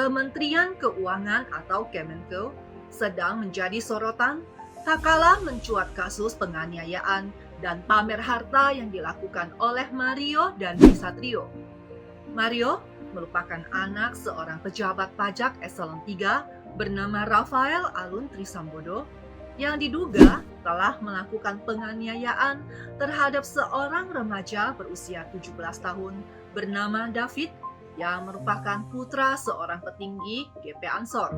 Kementerian Keuangan atau Kemenko sedang menjadi sorotan tak kalah mencuat kasus penganiayaan dan pamer harta yang dilakukan oleh Mario dan Satrio. Mario merupakan anak seorang pejabat pajak eselon 3 bernama Rafael Alun Trisambodo yang diduga telah melakukan penganiayaan terhadap seorang remaja berusia 17 tahun bernama David yang merupakan putra seorang petinggi GP Ansor.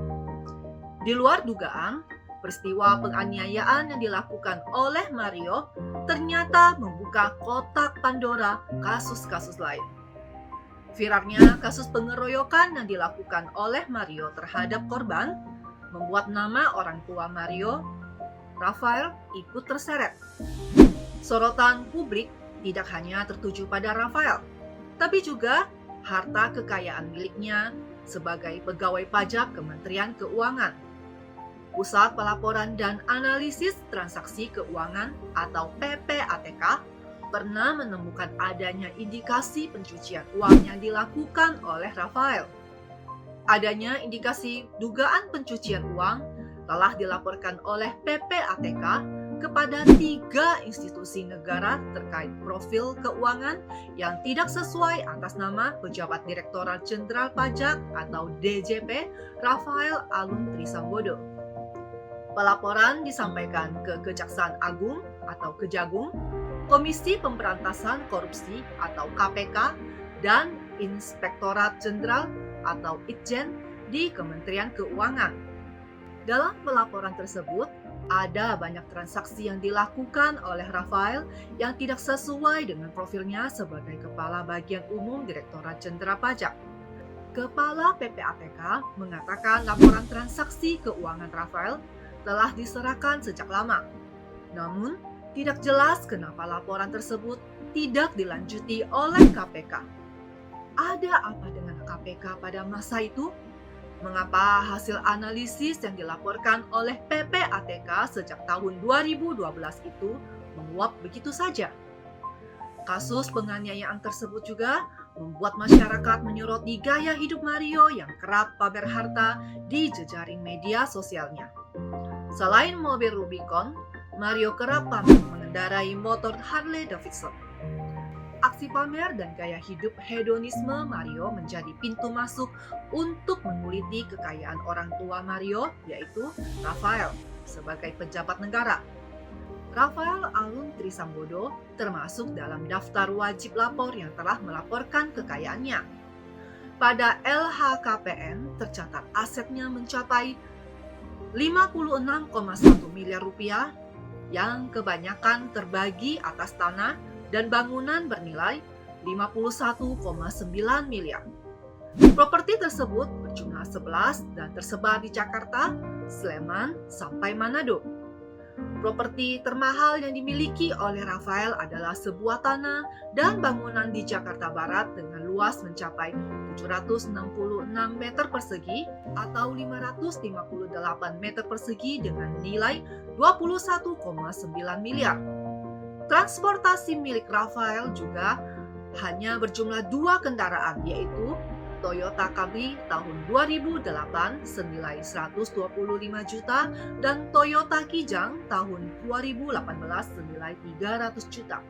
Di luar dugaan, peristiwa penganiayaan yang dilakukan oleh Mario ternyata membuka kotak Pandora kasus-kasus lain. Viralnya kasus pengeroyokan yang dilakukan oleh Mario terhadap korban membuat nama orang tua Mario, Rafael, ikut terseret. Sorotan publik tidak hanya tertuju pada Rafael, tapi juga harta kekayaan miliknya sebagai pegawai pajak Kementerian Keuangan. Pusat Pelaporan dan Analisis Transaksi Keuangan atau PPATK pernah menemukan adanya indikasi pencucian uang yang dilakukan oleh Rafael. Adanya indikasi dugaan pencucian uang telah dilaporkan oleh PPATK kepada 3 institusi negara terkait profil keuangan yang tidak sesuai atas nama Pejabat Direktorat Jenderal Pajak atau DJP Rafael Alun Trisambodo. Pelaporan disampaikan ke Kejaksaan Agung atau Kejagung, Komisi Pemberantasan Korupsi atau KPK, dan Inspektorat Jenderal atau Itjen di Kementerian Keuangan. Dalam pelaporan tersebut, ada banyak transaksi yang dilakukan oleh Rafael yang tidak sesuai dengan profilnya sebagai Kepala Bagian Umum Direktorat Jenderal Pajak. Kepala PPATK mengatakan laporan transaksi keuangan Rafael telah diserahkan sejak lama. Namun, tidak jelas kenapa laporan tersebut tidak dilanjuti oleh KPK. Ada apa dengan KPK pada masa itu? Mengapa hasil analisis yang dilaporkan oleh PPATK sejak tahun 2012 itu menguap begitu saja? Kasus penganiayaan tersebut juga membuat masyarakat menyoroti gaya hidup Mario yang kerap pamer harta di jejaring media sosialnya. Selain mobil Rubicon, Mario kerap pamer mengendarai motor Harley Davidson. Aksi pamer dan gaya hidup hedonisme Mario menjadi pintu masuk untuk menguliti kekayaan orang tua Mario, yaitu Rafael, sebagai pejabat negara. Rafael Alun Trisambodo termasuk dalam daftar wajib lapor yang telah melaporkan kekayaannya. Pada LHKPN tercatat asetnya mencapai 56,1 miliar rupiah yang kebanyakan terbagi atas tanah dan bangunan bernilai 51,9 miliar. Properti tersebut berjumlah 11 dan tersebar di Jakarta, Sleman, sampai Manado. Properti termahal yang dimiliki oleh Rafael adalah sebuah tanah dan bangunan di Jakarta Barat dengan luas mencapai 766 meter persegi atau 558 meter persegi dengan nilai 21,9 miliar. Transportasi milik Rafael juga hanya berjumlah 2 kendaraan, yaitu Toyota Camry tahun 2008 senilai 125 juta dan Toyota Kijang tahun 2018 senilai 300 juta.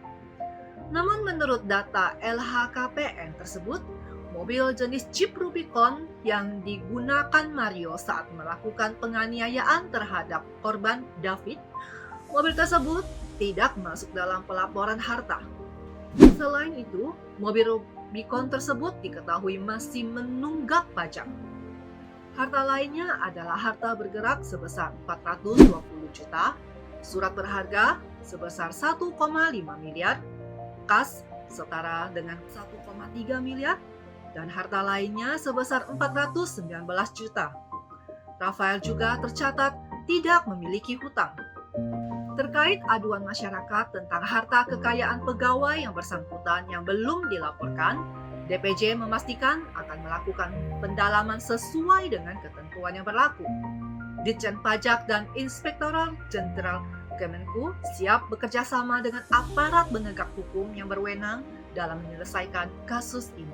Namun menurut data LHKPN tersebut, mobil jenis Jeep Rubicon yang digunakan Mario saat melakukan penganiayaan terhadap korban David, mobil tersebut tidak masuk dalam pelaporan harta. Selain itu, mobil Rubicon tersebut diketahui masih menunggak pajak. Harta lainnya adalah harta bergerak sebesar 420 juta, surat berharga sebesar 1,5 miliar, kas setara dengan 1,3 miliar, dan harta lainnya sebesar 419 juta. Rafael juga tercatat tidak memiliki hutang. Terkait aduan masyarakat tentang harta kekayaan pegawai yang bersangkutan yang belum dilaporkan, DPJ memastikan akan melakukan pendalaman sesuai dengan ketentuan yang berlaku. Ditjen Pajak dan Inspektorat Jenderal Kemenku siap bekerja sama dengan aparat penegak hukum yang berwenang dalam menyelesaikan kasus ini.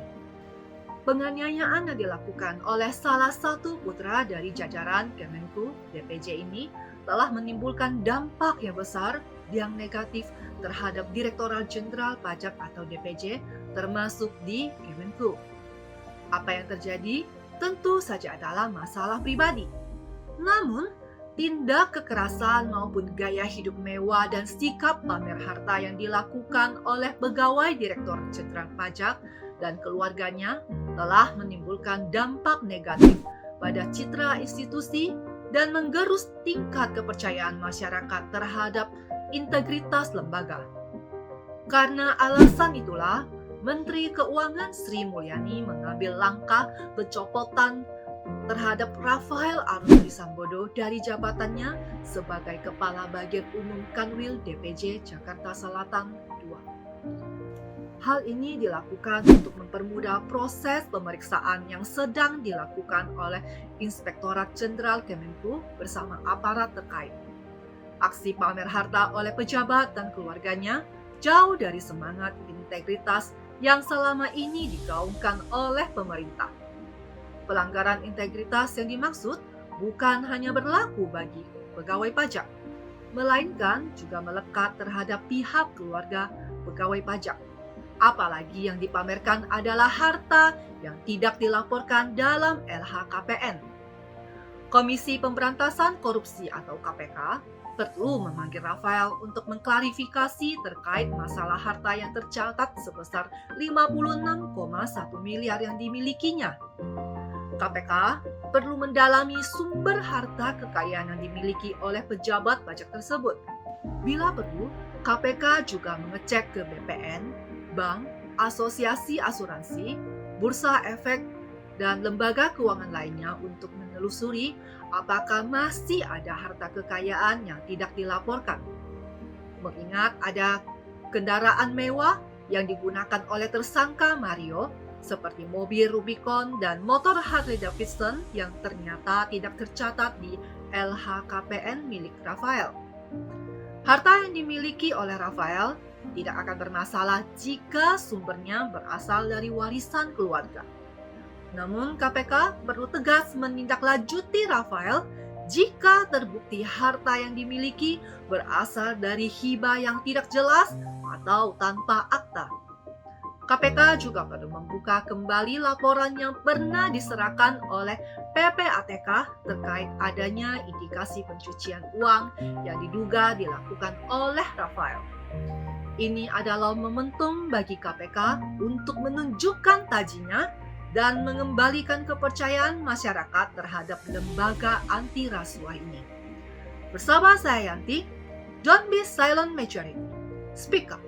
Penganiayaan yang dilakukan oleh salah satu putra dari jajaran Kemenku DPJ ini telah menimbulkan dampak yang besar yang negatif terhadap Direktorat Jenderal Pajak atau DPJ, termasuk di Kemenku. Apa yang terjadi tentu saja adalah masalah pribadi. Namun, tindak kekerasan maupun gaya hidup mewah dan sikap pamer harta yang dilakukan oleh pegawai Direktur Jenderal Pajak dan keluarganya telah menimbulkan dampak negatif pada citra institusi dan menggerus tingkat kepercayaan masyarakat terhadap integritas lembaga. Karena alasan itulah, Menteri Keuangan Sri Mulyani mengambil langkah pencopotan terhadap Rafael Alun Trisambodo dari jabatannya sebagai Kepala Bagian Umum Kanwil DPJ Jakarta Selatan II. Hal ini dilakukan untuk mempermudah proses pemeriksaan yang sedang dilakukan oleh Inspektorat Jenderal Kemenku bersama aparat terkait. Aksi pamer harta oleh pejabat dan keluarganya jauh dari semangat integritas yang selama ini digaungkan oleh pemerintah. Pelanggaran integritas yang dimaksud bukan hanya berlaku bagi pegawai pajak, melainkan juga melekat terhadap pihak keluarga pegawai pajak. Apalagi yang dipamerkan adalah harta yang tidak dilaporkan dalam LHKPN. Komisi Pemberantasan Korupsi atau KPK perlu memanggil Rafael untuk mengklarifikasi terkait masalah harta yang tercatat sebesar 56,1 miliar yang dimilikinya. KPK perlu mendalami sumber harta kekayaan yang dimiliki oleh pejabat pajak tersebut. Bila perlu, KPK juga mengecek ke BPN, bank, asosiasi asuransi, bursa efek, dan lembaga keuangan lainnya untuk menelusuri apakah masih ada harta kekayaan yang tidak dilaporkan. Mengingat ada kendaraan mewah yang digunakan oleh tersangka Mario, seperti mobil Rubicon dan motor Harley Davidson yang ternyata tidak tercatat di LHKPN milik Rafael. Harta yang dimiliki oleh Rafael tidak akan bermasalah jika sumbernya berasal dari warisan keluarga. Namun KPK perlu tegas menindaklanjuti Rafael jika terbukti harta yang dimiliki berasal dari hibah yang tidak jelas atau tanpa akta. KPK juga perlu membuka kembali laporan yang pernah diserahkan oleh PPATK terkait adanya indikasi pencucian uang yang diduga dilakukan oleh Rafael. Ini adalah momentum bagi KPK untuk menunjukkan tajinya dan mengembalikan kepercayaan masyarakat terhadap lembaga anti rasuah ini. Bersama saya Yanti, don't be silent majority, speak up.